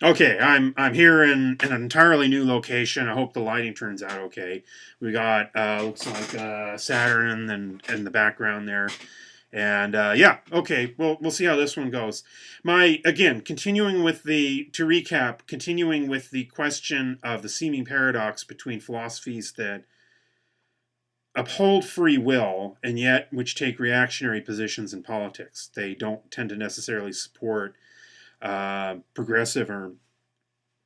Okay, I'm here in an entirely new location. I hope the lighting turns out okay. We got looks like Saturn and in the background there, and yeah, okay. We'll see how this one goes. My again, continuing with the to recap, continuing with the question of the seeming paradox between philosophies that uphold free will and yet which take reactionary positions in politics. They don't tend to necessarily support progressive or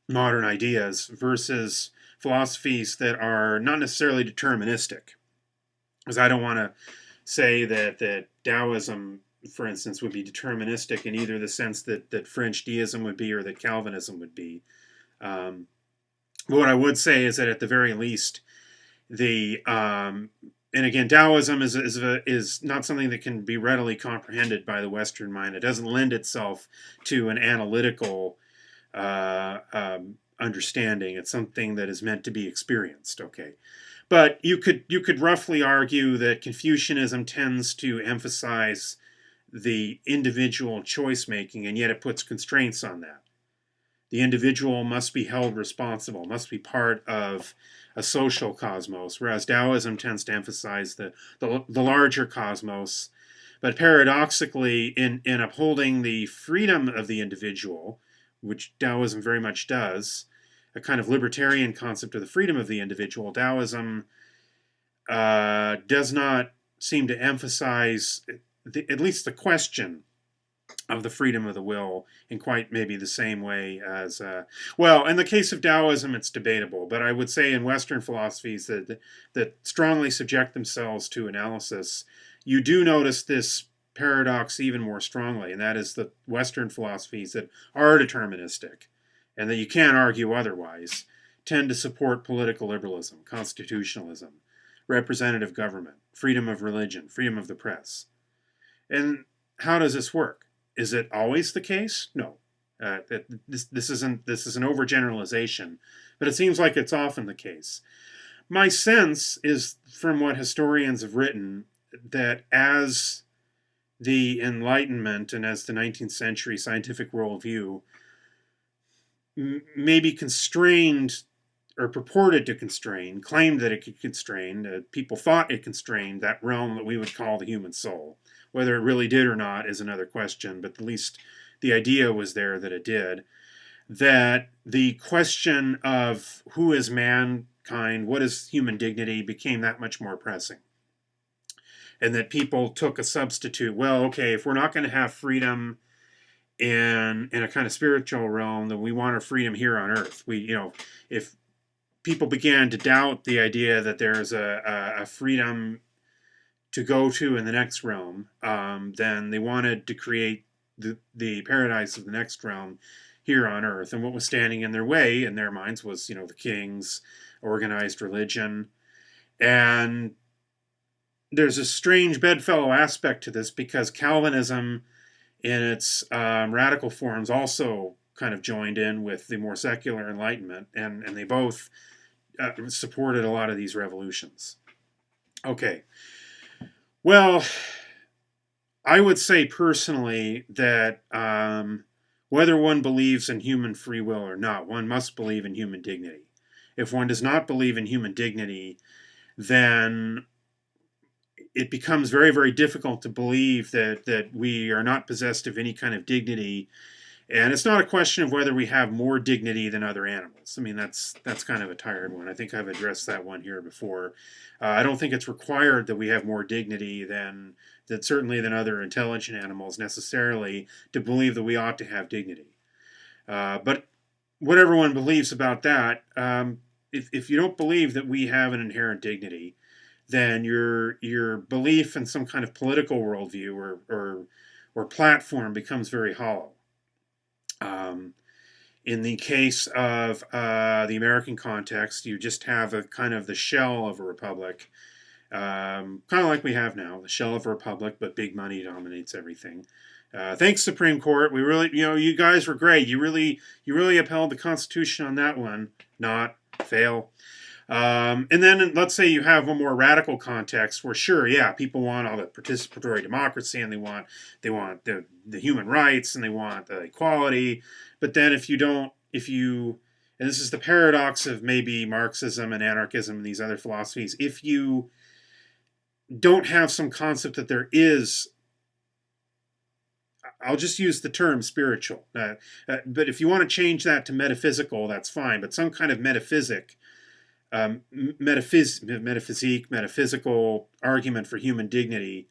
modern ideas versus philosophies that are not necessarily deterministic. Because I don't want to say that Taoism, for instance, would be deterministic in either the sense that French deism would be or that Calvinism would be. Um, what I would say is that at the very least, the and again, Taoism is not something that can be readily comprehended by the Western mind. It doesn't lend itself to an analytical understanding. It's something that is meant to be experienced. Okay, but you could roughly argue that Confucianism tends to emphasize the individual choice making, and yet it puts constraints on that. The individual must be held responsible, must be part of a social cosmos, whereas Taoism tends to emphasize the larger cosmos. But paradoxically, in upholding the freedom of the individual, which Taoism very much does, a kind of libertarian concept of the freedom of the individual, Taoism does not seem to emphasize at least the question of the freedom of the will in quite maybe the same way as well, in the case of Taoism it's debatable, but I would say in Western philosophies that strongly subject themselves to analysis, you do notice this paradox even more strongly, and that is the Western philosophies that are deterministic and that you can't argue otherwise tend to support political liberalism, constitutionalism, representative government, freedom of religion, freedom of the press. And how does this work? Is it always the case? No. This is an overgeneralization, but it seems like it's often the case. My sense is from what historians have written that as the Enlightenment and as the 19th century scientific worldview maybe constrained or purported to constrain, claimed that it could constrain, people thought it constrained that realm that we would call the human soul. Whether it really did or not is another question, but at least the idea was there that it did. That the question of who is mankind, what is human dignity, became that much more pressing. And that people took a substitute. Well, okay, if we're not going to have freedom in a kind of spiritual realm, then we want our freedom here on earth. If people began to doubt the idea that there's a freedom to go to in the next realm, then they wanted to create the paradise of the next realm here on earth. And what was standing in their way, in their minds, was the kings, organized religion, and there's a strange bedfellow aspect to this because Calvinism, in its radical forms, also kind of joined in with the more secular Enlightenment, and they both supported a lot of these revolutions. Okay, well, I would say personally that whether one believes in human free will or not, one must believe in human dignity. If one does not believe in human dignity, then it becomes very, very difficult to believe that we are not possessed of any kind of dignity. And it's not a question of whether we have more dignity than other animals. I mean, that's kind of a tired one. I think I've addressed that one here before. I don't think it's required that we have more dignity certainly than other intelligent animals necessarily to believe that we ought to have dignity. But whatever one believes about that, if you don't believe that we have an inherent dignity, then your belief in some kind of political worldview or platform becomes very hollow. In the case of the American context, you just have a kind of the shell of a republic, kind of like we have now, the shell of a republic, but big money dominates everything. Thanks, Supreme Court. We really, you guys were great. You really upheld the Constitution on that one. Not fail. And then let's say you have a more radical context where, sure, yeah, people want all the participatory democracy and they want the human rights and they want the equality. But then if you don't if you, and this is the paradox of maybe Marxism and anarchism and these other philosophies, if you don't have some concept that there is, I'll just use the term spiritual, but if you want to change that to metaphysical, that's fine, but some kind of metaphysic, metaphysical argument for human dignity,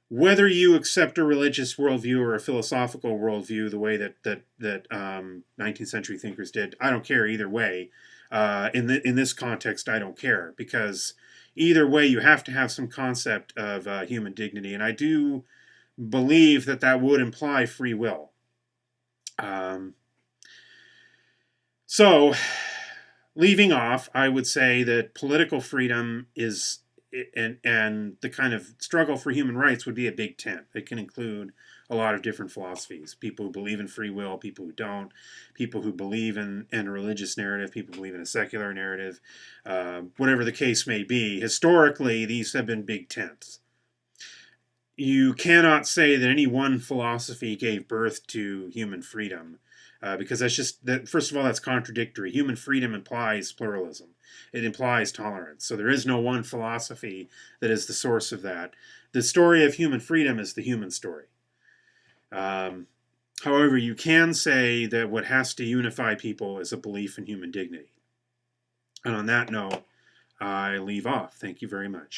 whether you accept a religious worldview or a philosophical worldview the way that 19th century thinkers did, I don't care either way. In this context, I don't care, because either way you have to have some concept of human dignity, and I do believe that would imply free will. So, leaving off, I would say that political freedom is, and the kind of struggle for human rights would be a big tent. It can include a lot of different philosophies. People who believe in free will, people who don't, people who believe in a religious narrative, people who believe in a secular narrative, whatever the case may be. Historically, these have been big tents. You cannot say that any one philosophy gave birth to human freedom, because that's just, first of all, that's contradictory. Human freedom implies pluralism. It implies tolerance. So there is no one philosophy that is the source of that. The story of human freedom is the human story. However, you can say that what has to unify people is a belief in human dignity. And on that note, I leave off. Thank you very much.